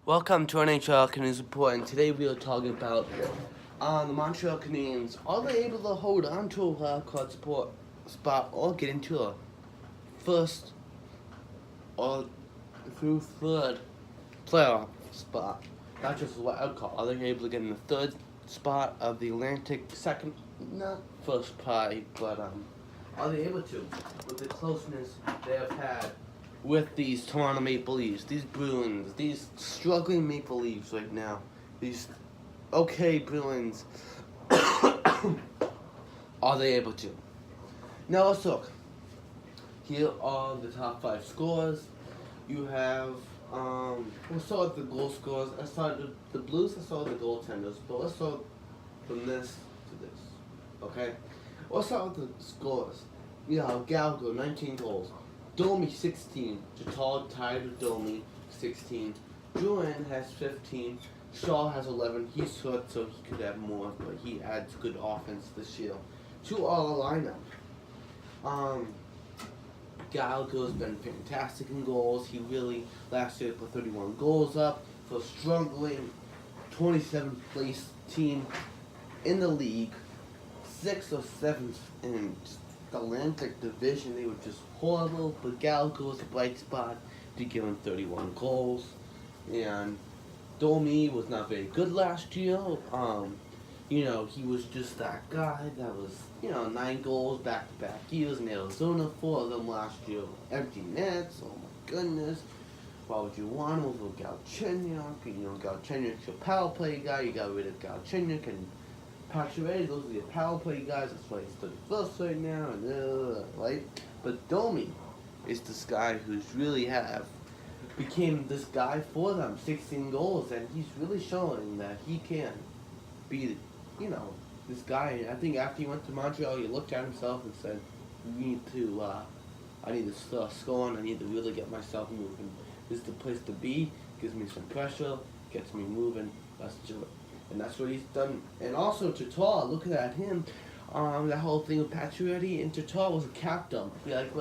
Welcome to NHL Canadiens Report, and today we are talking about the Montreal Canadiens. Are they able to hold on to a wild card spot or get into a first or through third playoff spot? Not just a wild card. Are they able to get in the third spot of the Atlantic, second, not first probably, but are they able to with the closeness they have had with these Toronto Maple Leafs, these Bruins, these struggling Maple Leafs right now, these okay Bruins, are they able to? Now let's look. Here are the top 5 scores. You have, we'll start with the goal scores. I started the Blues, I saw the goaltenders, but let's start from this to this, okay? Let's start with the scores. You have Gallagher, 19 goals. Domi 16. Tatar tied with Domi 16. Drouin has 15. Shaw has 11. He's hurt, so he could have more, but he adds good offense this year to our lineup. Gallagher's been fantastic in goals. He really last year put 31 goals up for a struggling 27th place team in the league, 6th or 7th in the Atlantic Division. They were just horrible, but Gallagher was a bright spot to give him 31 goals. And Domi was not very good last year. He was just that guy that was, 9 goals back-to-back years in Arizona, 4 of them last year. Empty nets, oh my goodness. Why would you want him over Galchenyuk? Galchenyuk's your power play guy. You got rid of Galchenyuk and Pacioretty. Those are your power play guys. That's why he's 31st right now, right? But Domi is this guy who's really became this guy for them, 16 goals, and he's really showing that he can be, this guy. I think after he went to Montreal, he looked at himself and said, I need to start scoring, I need to really get myself moving. This is the place to be, gives me some pressure, gets me moving, let's do it. And that's what he's done. And also Tatar, looking at him, that whole thing with Pacioretty, and Tatar was a cap dump. Be like,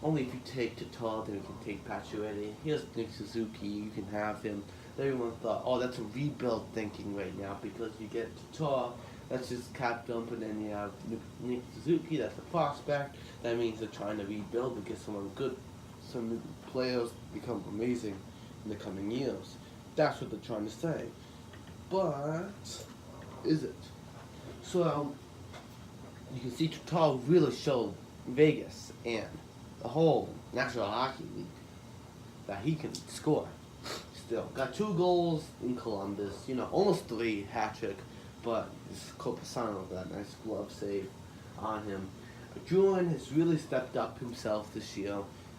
only if you take Tatar, then you can take Pacioretty. Here's Nick Suzuki, you can have him. Everyone thought, oh, that's a rebuild thinking right now, because you get Tatar, that's just cap dump, and then you have Nick Suzuki, that's a prospect. That means they're trying to rebuild and get someone good, some new players become amazing in the coming years. That's what they're trying to say. But is it? So you can see Tatar really showed Vegas and the whole National Hockey League that he can score. Still got 2 goals in Columbus, almost 3 hat-trick, but it's Copisano, that nice glove save on him. But Drouin has really stepped up himself this year.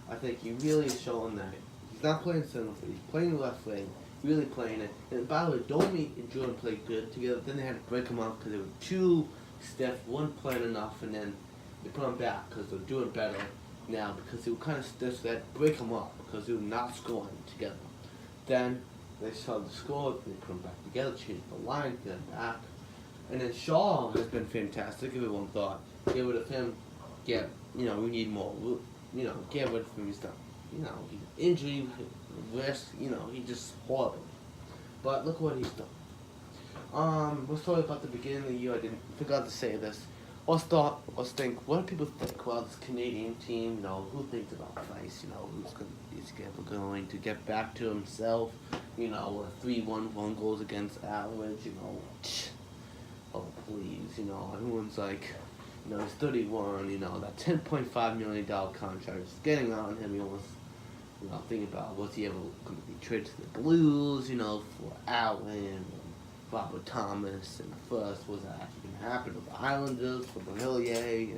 I think he really is showing that he's not playing center field, he's playing left wing, really playing it. And by the way, Domi and Drouin played good together. Then they had to break them up because they were too stiff, weren't playing enough, and then they put them back because they're doing better now because they were kind of stiff, so they had to break them up because they were not scoring together. Then they started to score, they put them back together, changed the line, get them back. And then Shaw has been fantastic. Everyone thought, get rid of him, we need more, get rid of him, he's done. Injury, risk, he's just horrible. But look what he's done. We're sorry about the beginning of the year, I forgot to say this. Let's think, what do people think? Well, this Canadian team, who thinks about Price, is going to get back to himself, with 3-1 goals against average, oh please, everyone's like, he's 31, that $10.5 million contract is getting on him, he almost, thinking about was he ever going to be traded to the Blues, for Allen, and Robert Thomas, and first, was that actually going to happen with the Islanders, for Bavilier,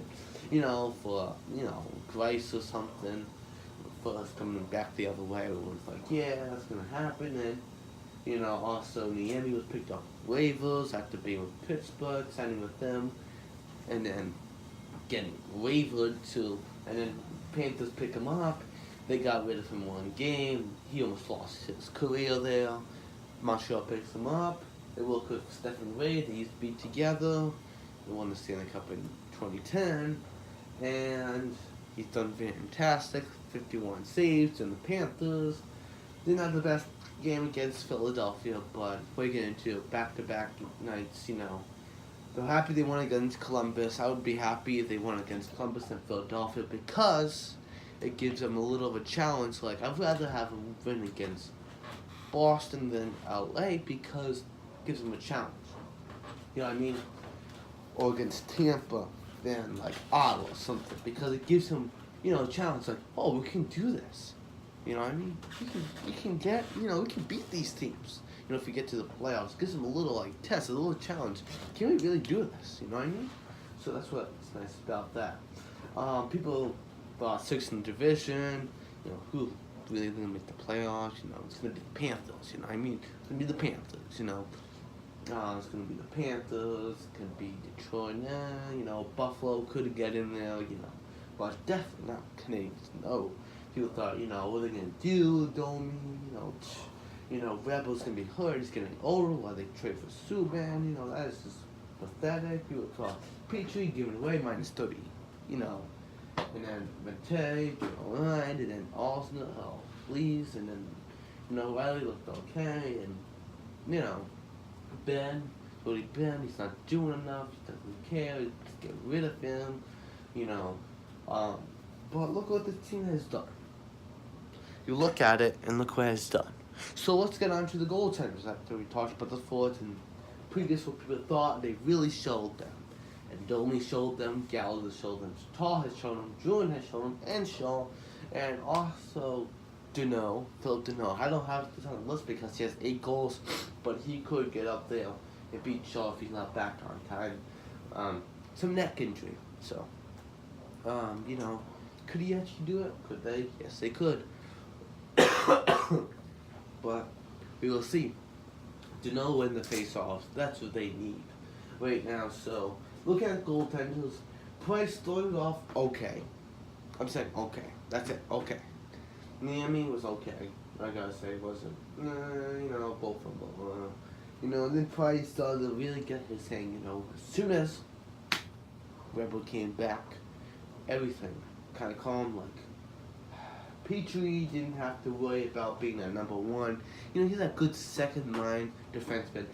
and, for, Grice or something, first coming back the other way, everyone's like, yeah, that's going to happen, and, also Niemi was picked up waivers after being with Pittsburgh, signing with them, and then getting wavered to, and then Panthers pick him up. They got rid of him 1 game. He almost lost his career there. Montreal picks him up. They work with Stephen Ray. They used to be together. They won the Stanley Cup in 2010. And he's done fantastic. 51 saves in the Panthers. Didn't have the best game against Philadelphia, but what are you going to do? Back-to-back nights, They're happy they won against Columbus. I would be happy if they won against Columbus and Philadelphia because it gives them a little of a challenge. Like, I'd rather have them win against Boston than LA because it gives them a challenge. You know what I mean? Or against Tampa than, like, Ottawa or something because it gives them, a challenge. Like, oh, we can do this. You know what I mean? We can beat these teams. If we get to the playoffs, it gives them a little test, a little challenge. Can we really do this? You know what I mean? So that's what's nice about that. People thought sixth in the division. Who really gonna make the playoffs? It's gonna be the Panthers. You know what I mean? It's gonna be the Panthers. It's gonna be the Panthers. It's gonna be Detroit. Buffalo could get in there. But definitely not Canadiens. No. People thought, what are they gonna do? Domi, Rebel's gonna be hurt. He's getting older. Why they trade for Subban? That is just pathetic. People thought Petrie giving away -30. And then Mate, line, and then Osner, please, and then Riley looked okay, and Ben, he's not doing enough. He doesn't care. Just get rid of him. But look what the team has done. You look at it and look what it's done. So let's get on to the goaltenders after we talked about the forwards and previous what people thought. They really showed them. And Domi showed them, Gallagher showed them, Tall has shown them, Julian has shown them, and Shaw. And also Philip Deneau. I don't have this on the list because he has 8 goals, but he could get up there and beat Shaw if he's not back on time. Some neck injury. So, could he actually do it? Could they? Yes, they could. But we will see. Deneau win the face-offs. That's what they need right now. So, look at goaltenders. Price started off okay. I'm saying okay. That's it. Okay. Miami was okay. I gotta say, it wasn't. Both of them. And then Price started to really get his hang. As soon as Rebel came back, everything kind of calm. Petrie didn't have to worry about being that number one. He's a good second line defenseman.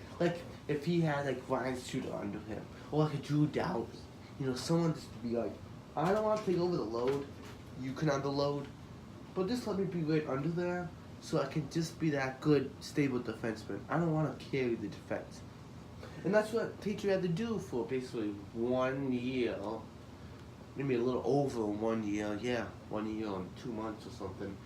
If he had Ryan Suter under him, or a Drew Dowdy, someone just to be I don't want to take over the load. You can have the load, but just let me be right under there, so I can just be that good, stable defenseman. I don't want to carry the defense, and that's what Petrie had to do for basically 1 year. Maybe a little over 1 year, 1 year and 2 months or something.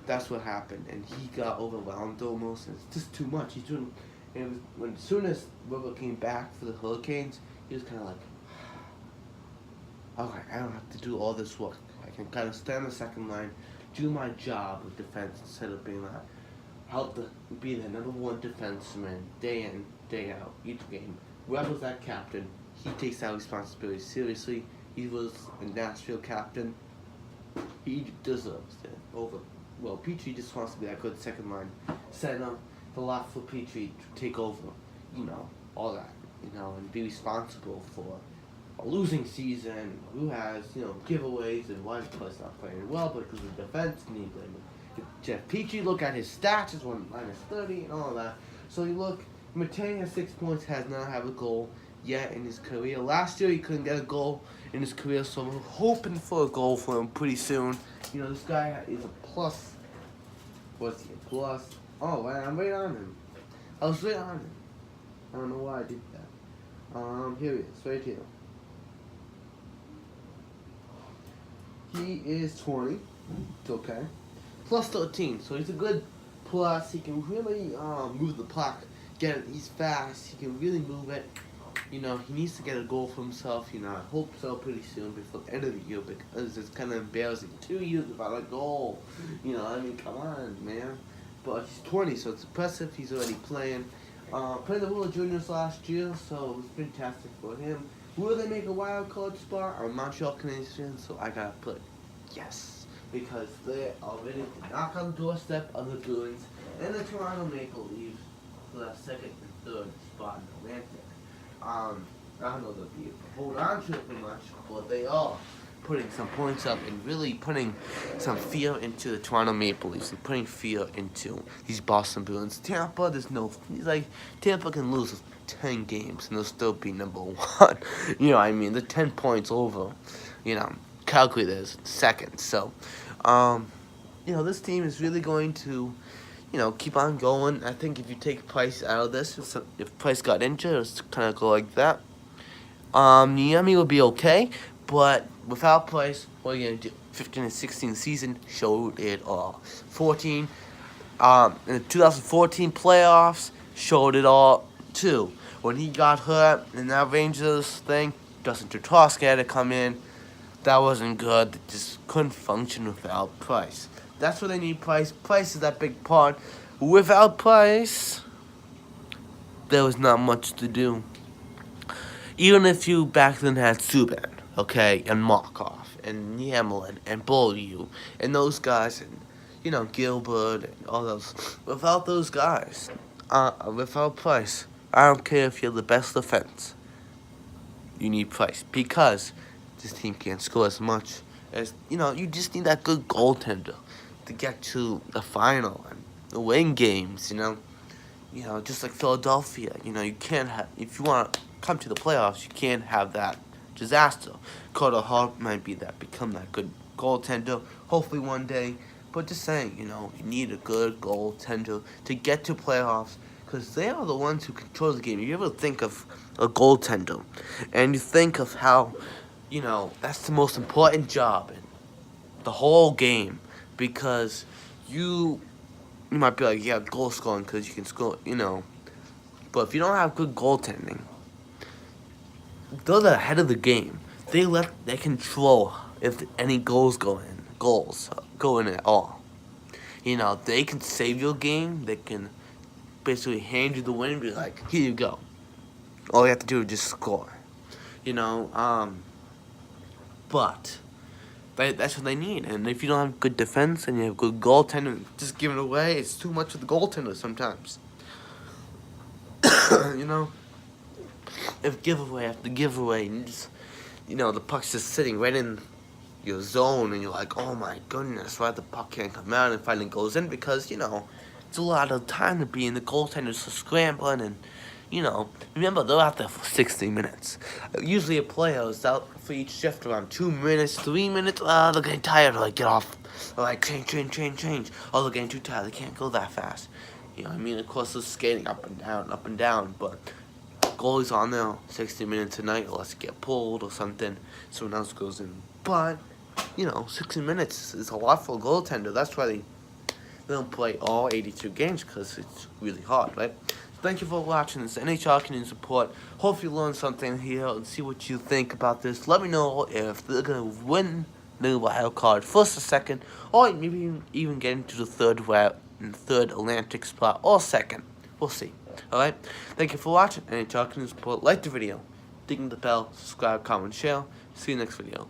That's what happened, and he got overwhelmed almost. And it's just too much. He's doing, and as soon as Weber came back for the Hurricanes, he was kind of okay, I don't have to do all this work. I can kind of stand the second line, do my job with defense instead of being be the number one defenseman day in, day out, each game. Weber's that captain. He takes that responsibility seriously. He was a Nashville captain. He deserves it. Petrie just wants to be that good second line center. The lot for Petrie to take over, all that, and be responsible for a losing season. Who has, giveaways and why the player's not playing well, because of the defense need blame. Jeff Petrie, look at his stats, is -30 and all that. So you look, Matei has 6 points, has not had a goal yet in his career. Last year he couldn't get a goal in his career, so we're hoping for a goal for him pretty soon. This guy is a plus. What's he a plus? Oh, I'm right on him. I was right on him. I don't know why I did that. Here he is, right here. He is 20. It's okay. Plus 13, so he's a good plus. He can really move the puck. Get it. He's fast. He can really move it. He needs to get a goal for himself. I hope so pretty soon before the end of the year, because it's kind of embarrassing. 2 years without a goal. Come on, man. But he's 20, so it's impressive. He's already playing. Played the World Juniors last year, so it was fantastic for him. Will they make a wild card spot? I'm Montreal Canadiens, so I gotta put yes, because they're already to knock on the doorstep of the Bruins and the Toronto Maple Leafs for that second and third spot in the Atlantic. I don't know if they'll be able to hold on to it for much, but they are. putting some points up and really putting some fear into the Toronto Maple Leafs and putting fear into these Boston Bruins. Tampa, Tampa can lose 10 games and they'll still be number one. You know what I mean? They're 10 points over, Calgary is second. So, this team is really going to, keep on going. I think if you take Price out of this, if Price got injured, it's kind of go like that. Miami will be okay, but without Price, what are you gonna do? 15 and 16 season showed it all. 14, in the 2014 playoffs showed it all too. When he got hurt in that Rangers thing, Dustin Totroski had to come in. That wasn't good. They just couldn't function without Price. That's what they need. Price. Price is that big part. Without Price, there was not much to do. Even if you back then had Subban, okay, and Markov, and Yamlin, and Beaulieu, and those guys, and, Gilbert, and all those. Without those guys, without Price, I don't care if you're the best defense. You need Price, because this team can't score as much as, you just need that good goaltender to get to the final and win games, just like Philadelphia. You can't have, if you want to come to the playoffs, you can't have that disaster. Carter Hart might become that good goaltender, hopefully one day. But just saying, you need a good goaltender to get to playoffs, because they are the ones who control the game. If you ever think of a goaltender, and you think of how, that's the most important job in the whole game, because you might be like, yeah, goal scoring, because you can score, but if you don't have good goaltending, they're the head of the game. They control if any goals go in at all. They can save your game. They can basically hand you the win and be like, here you go. All you have to do is just score. But that's what they need. And if you don't have good defense and you have good goaltending, just giving it away, it's too much for the goaltender sometimes. If giveaway after giveaway, and just, the puck's just sitting right in your zone, and you're like, oh my goodness, why the puck can't come out, and finally goes in, because, it's a lot of time to be in. The goaltenders are scrambling, and, remember, they're out there for 60 minutes. Usually a player is out for each shift around 2 minutes, 3 minutes. They're getting tired, get off. They're change. Oh, they're getting too tired, they can't go that fast. Of course, they're skating up and down, but goalie's on there 60 minutes a night, unless you get pulled or something, someone else goes in. But, 60 minutes is a lot for a goaltender. That's why they don't play all 82 games, because it's really hard, right? Thank you for watching this NHL Canadiens Report. Hope you learned something here and see what you think about this. Let me know if they're going to win the wild card first or second, or maybe even get into the third Atlantic spot, or second. We'll see. Alright? Thank you for watching NHL Canadiens Report. Like the video, ding the bell, subscribe, comment, share. See you next video.